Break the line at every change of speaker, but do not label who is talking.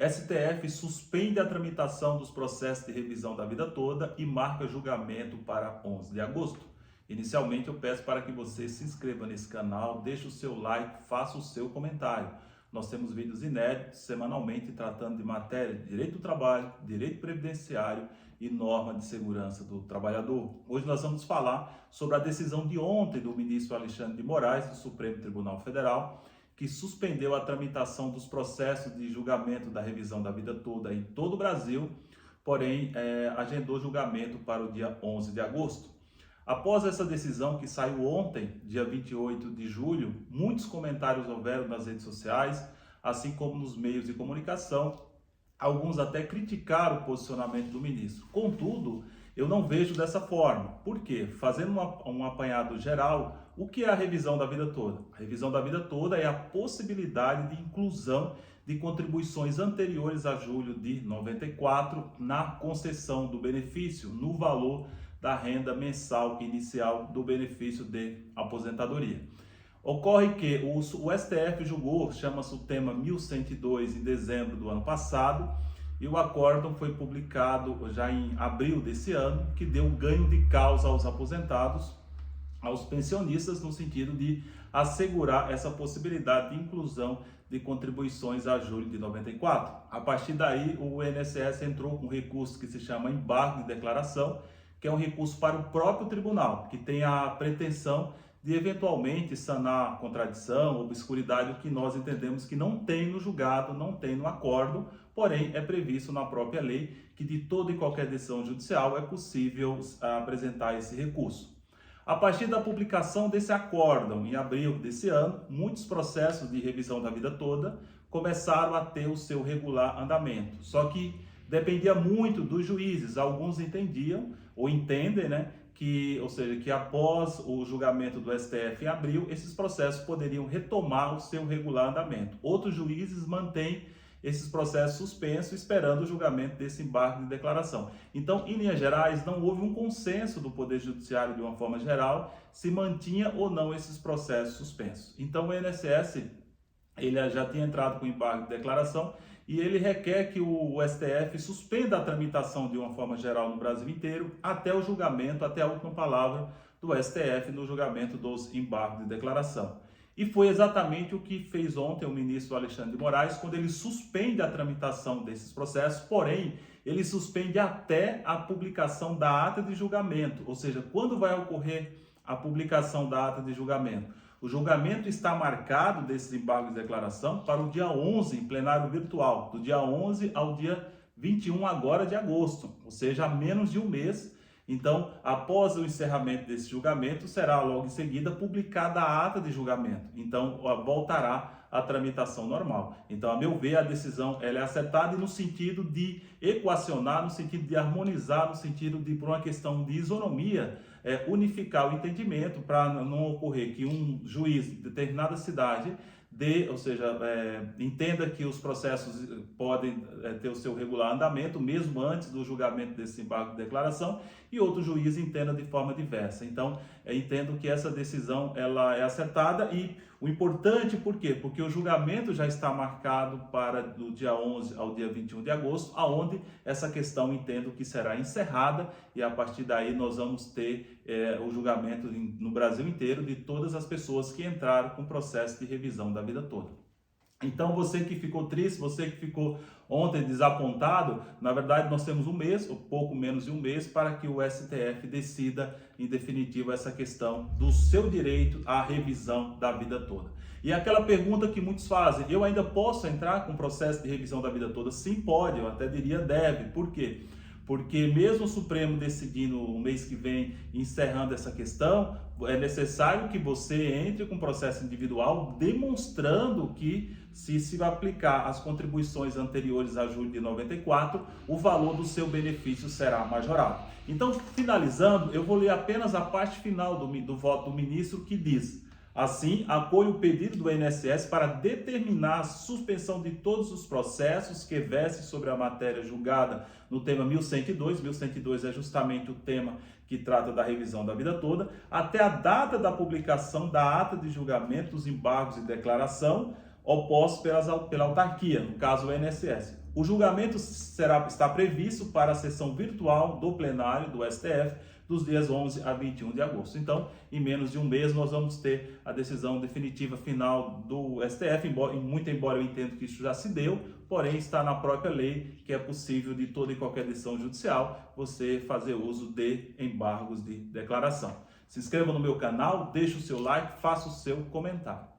STF suspende a tramitação dos processos de revisão da vida toda e marca julgamento para 11 de agosto. Inicialmente, eu peço para que você se inscreva nesse canal, deixe o seu like, faça o seu comentário. Nós temos vídeos inéditos semanalmente tratando de matéria de direito do trabalho, direito previdenciário e norma de segurança do trabalhador. Hoje nós vamos falar sobre a decisão de ontem do ministro Alexandre de Moraes, do Supremo Tribunal Federal, que suspendeu a tramitação dos processos de julgamento da revisão da vida toda em todo o Brasil, porém agendou julgamento para o dia 11 de agosto. Após essa decisão que saiu ontem, dia 28 de julho, muitos comentários houveram nas redes sociais, assim como nos meios de comunicação. Alguns até criticaram o posicionamento do ministro. Contudo, eu não vejo dessa forma. Por quê? Fazendo um apanhado geral, o que é a revisão da vida toda? A revisão da vida toda é a possibilidade de inclusão de contribuições anteriores a julho de 94 na concessão do benefício, no valor da renda mensal inicial do benefício de aposentadoria. Ocorre que o STF julgou, chama-se o tema 1102, em dezembro do ano passado, e o acórdão foi publicado já em abril desse ano, que deu ganho de causa aos aposentados, aos pensionistas, no sentido de assegurar essa possibilidade de inclusão de contribuições a julho de 94. A partir daí, o INSS entrou com um recurso que se chama embargo de declaração, que é um recurso para o próprio tribunal, que tem a pretensão de eventualmente sanar a contradição, obscuridade, o que nós entendemos que não tem no julgado, não tem no acórdão, porém é previsto na própria lei que de toda e qualquer decisão judicial é possível apresentar esse recurso. A partir da publicação desse acórdão, em abril desse ano, muitos processos de revisão da vida toda começaram a ter o seu regular andamento, só que dependia muito dos juízes. Alguns entendiam ou entendem, que após o julgamento do STF em abril, esses processos poderiam retomar o seu regular andamento. Outros juízes mantêm esses processos suspensos, esperando o julgamento desse embargo de declaração. Então, em linhas gerais, não houve um consenso do Poder Judiciário de uma forma geral se mantinha ou não esses processos suspensos. Então, o INSS ele já tinha entrado com embargo de declaração e ele requer que o STF suspenda a tramitação de uma forma geral no Brasil inteiro até o julgamento, até a última palavra do STF no julgamento dos embargos de declaração. E foi exatamente o que fez ontem o ministro Alexandre de Moraes, quando ele suspende a tramitação desses processos, porém, ele suspende até a publicação da ata de julgamento, ou seja, quando vai ocorrer a publicação da ata de julgamento? O julgamento está marcado desses embargos de declaração para o dia 11, em plenário virtual, do dia 11 ao dia 21 agora de agosto, ou seja, há menos de um mês. Então, após o encerramento desse julgamento, será logo em seguida publicada a ata de julgamento. Então, voltará a tramitação normal. Então, a meu ver, a decisão ela é acertada no sentido de equacionar, no sentido de harmonizar, no sentido de, por uma questão de isonomia, unificar o entendimento para não ocorrer que um juiz de determinada cidade entenda que os processos podem ter o seu regular andamento, mesmo antes do julgamento desse embargo de declaração, e outro juiz entenda de forma diversa. Então, entendo que essa decisão ela é acertada e o importante, por quê? Porque o julgamento já está marcado para do dia 11 ao dia 21 de agosto, aonde essa questão entendo que será encerrada e a partir daí nós vamos ter o julgamento no Brasil inteiro de todas as pessoas que entraram com o processo de revisão da vida toda. Então, você que ficou triste, você que ficou ontem desapontado, na verdade nós temos um mês, ou pouco menos de um mês, para que o STF decida em definitivo essa questão do seu direito à revisão da vida toda. E aquela pergunta que muitos fazem, eu ainda posso entrar com o processo de revisão da vida toda? Sim, pode, eu até diria deve. Por quê? Porque mesmo o Supremo decidindo o mês que vem, encerrando essa questão, é necessário que você entre com processo individual demonstrando que se aplicar as contribuições anteriores a julho de 94, o valor do seu benefício será majorado. Então, finalizando, eu vou ler apenas a parte final do voto do ministro que diz: assim, apoio o pedido do INSS para determinar a suspensão de todos os processos que versem sobre a matéria julgada no tema 1102. 1102 é justamente o tema que trata da revisão da vida toda, até a data da publicação da ata de julgamento dos embargos e declaração, opostos pela autarquia, no caso o INSS. O julgamento está previsto para a sessão virtual do plenário do STF dos dias 11 a 21 de agosto. Então, em menos de um mês, nós vamos ter a decisão definitiva final do STF, muito embora eu entenda que isso já se deu, porém está na própria lei que é possível de toda e qualquer decisão judicial você fazer uso de embargos de declaração. Se inscreva no meu canal, deixe o seu like, faça o seu comentário.